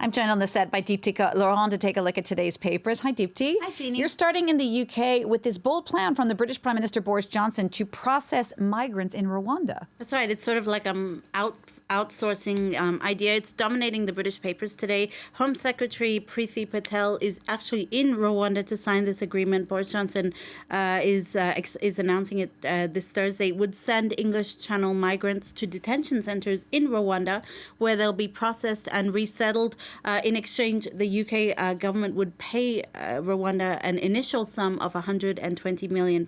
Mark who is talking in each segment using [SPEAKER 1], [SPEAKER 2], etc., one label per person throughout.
[SPEAKER 1] I'm joined on the set by Deepti Laurent to take a look at today's papers. Hi, Deepti.
[SPEAKER 2] Hi, Jeannie.
[SPEAKER 1] You're starting in the UK with this bold plan from the British Prime Minister Boris Johnson to process migrants in Rwanda.
[SPEAKER 2] That's right. It's sort of like outsourcing idea. It's dominating the British papers today. Home Secretary Priti Patel is actually in Rwanda to sign this agreement. Boris Johnson is announcing it this Thursday. It would send English Channel migrants to detention centres in Rwanda, where they'll be processed and resettled. In exchange, the UK government would pay Rwanda an initial sum of £120 million.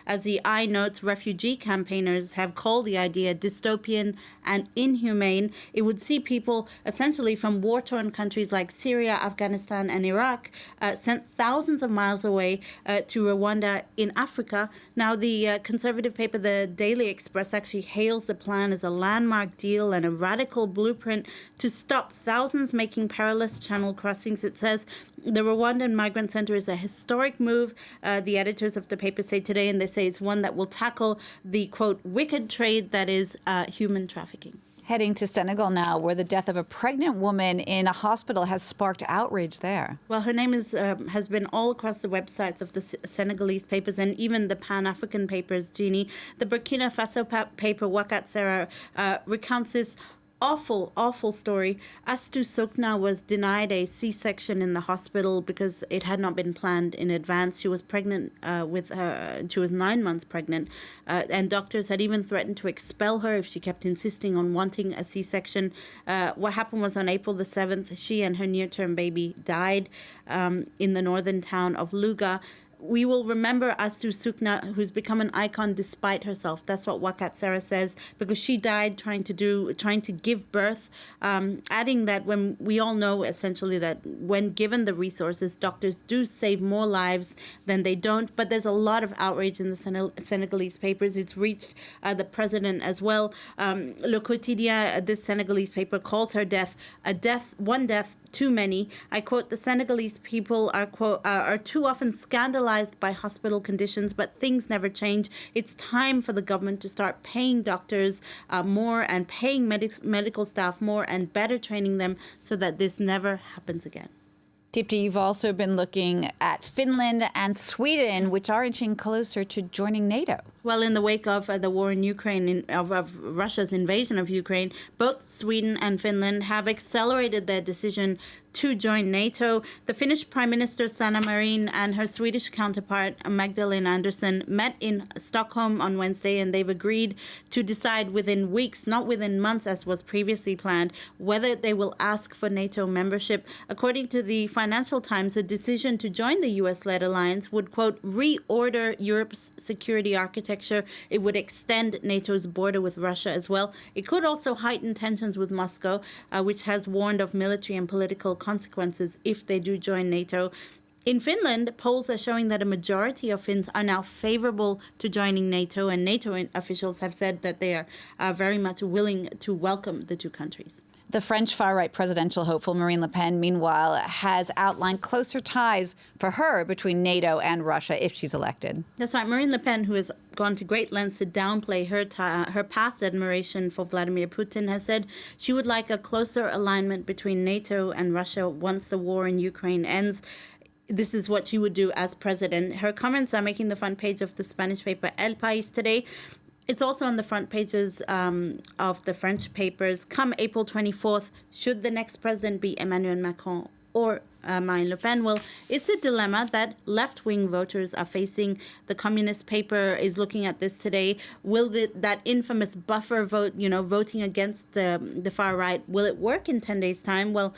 [SPEAKER 2] As the I notes, refugee campaigners have called the idea dystopian and inhumane. It would see people essentially from war-torn countries like Syria, Afghanistan and Iraq sent thousands of miles away to Rwanda in Africa. Now, the conservative paper, the Daily Express, actually hails the plan as a landmark deal and a radical blueprint to stop thousands making perilous channel crossings. It says the Rwandan Migrant Center is a historic move, the editors of the paper say today, and they say it's one that will tackle the, quote, wicked trade that is human trafficking.
[SPEAKER 1] Heading to Senegal now, where the death of a pregnant woman in a hospital has sparked outrage there.
[SPEAKER 2] Well, her name has been all across the websites of the Senegalese papers and even the Pan-African papers, Jeannie. The Burkina Faso paper, Wakat Sera, recounts this awful story. Astou Sokna was denied a C-section in the hospital because it had not been planned in advance. She was pregnant she was 9 months pregnant, and doctors had even threatened to expel her if she kept insisting on wanting a C-section. What happened was on April the 7th, she and her near-term baby died in the northern town of Louga. We will remember Astou Sukna, who's become an icon despite herself. That's what Wakat Sera says, because she died trying to give birth, adding that when we all know essentially that when given the resources, doctors do save more lives than they don't. But there's a lot of outrage in the Senegalese papers. It's reached the president as well. Le Quotidien, this Senegalese paper, calls her death one death too many. I quote, the Senegalese people are too often scandalized by hospital conditions, but things never change. It's time for the government to start paying doctors more and paying medical staff more and better training them so that this never happens again.
[SPEAKER 1] Deepti, you've also been looking at Finland and Sweden, which are inching closer to joining NATO.
[SPEAKER 2] Well, in the wake of the war in Ukraine, of Russia's invasion of Ukraine, both Sweden and Finland have accelerated their decision to join NATO. The Finnish Prime Minister Sanna Marin and her Swedish counterpart Magdalena Andersson met in Stockholm on Wednesday, and they've agreed to decide within weeks, not within months as was previously planned, whether they will ask for NATO membership. According to the Financial Times, a decision to join the US-led alliance would, quote, reorder Europe's security architecture. It would extend NATO's border with Russia as well. It could also heighten tensions with Moscow, which has warned of military and political consequences if they do join NATO. In Finland, polls are showing that a majority of Finns are now favorable to joining NATO, and NATO officials have said that they are very much willing to welcome the two countries.
[SPEAKER 1] The French far-right presidential hopeful Marine Le Pen, meanwhile, has outlined closer ties for her between NATO and Russia if she's elected.
[SPEAKER 2] That's right. Marine Le Pen, who has gone to great lengths to downplay her past admiration for Vladimir Putin, has said she would like a closer alignment between NATO and Russia once the war in Ukraine ends. This is what she would do as president. Her comments are making the front page of the Spanish paper El País today. It's also on the front pages of the French papers. Come April 24th, should the next president be Emmanuel Macron or Marine Le Pen? Well, it's a dilemma that left-wing voters are facing. The Communist paper is looking at this today. Will that infamous buffer vote, voting against the far right, will it work in 10 days' time? Well,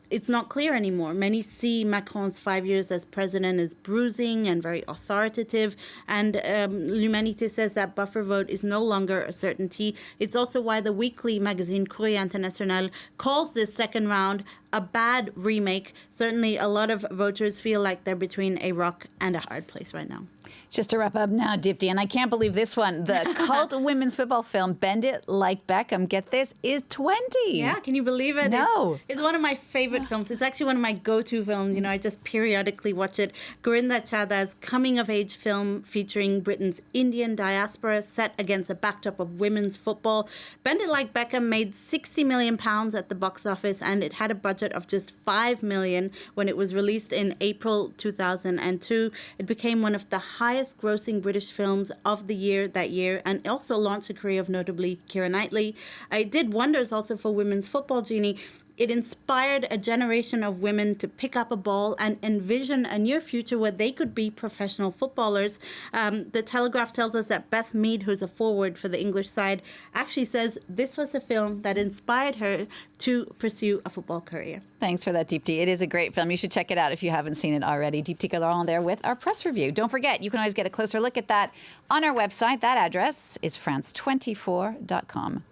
[SPEAKER 2] it's not clear anymore. Many see Macron's 5 years as president as bruising and very authoritative. And L'Humanité says that buffer vote is no longer a certainty. It's also why the weekly magazine Courrier International calls this second round a bad remake. Certainly, a lot of voters feel like they're between a rock and a hard place right now.
[SPEAKER 1] Just to wrap up now, Dipti, and I can't believe this one. The cult women's football film, Bend It Like Beckham, get this, is 20.
[SPEAKER 2] Yeah, can you believe it?
[SPEAKER 1] No.
[SPEAKER 2] It's one of my favorite films. It's actually one of my go-to films. You know, I just periodically watch it. Gurinda Chadha's coming-of-age film featuring Britain's Indian diaspora set against a backdrop of women's football. Bend It Like Beckham made £60 million at the box office, and it had a budget of just $5 million when it was released in April 2002. It became one of the highest grossing British films of the year that year, and also launched a career of notably Keira Knightley. It did wonders also for women's football, Jeannie. It inspired a generation of women to pick up a ball and envision a near future where they could be professional footballers. The Telegraph tells us that Beth Mead, who's a forward for the English side, actually says this was a film that inspired her to pursue a football career.
[SPEAKER 1] Thanks for that, Deepti. It is a great film. You should check it out if you haven't seen it already. Deepti Gallaran there with our press review. Don't forget, you can always get a closer look at that on our website. That address is france24.com.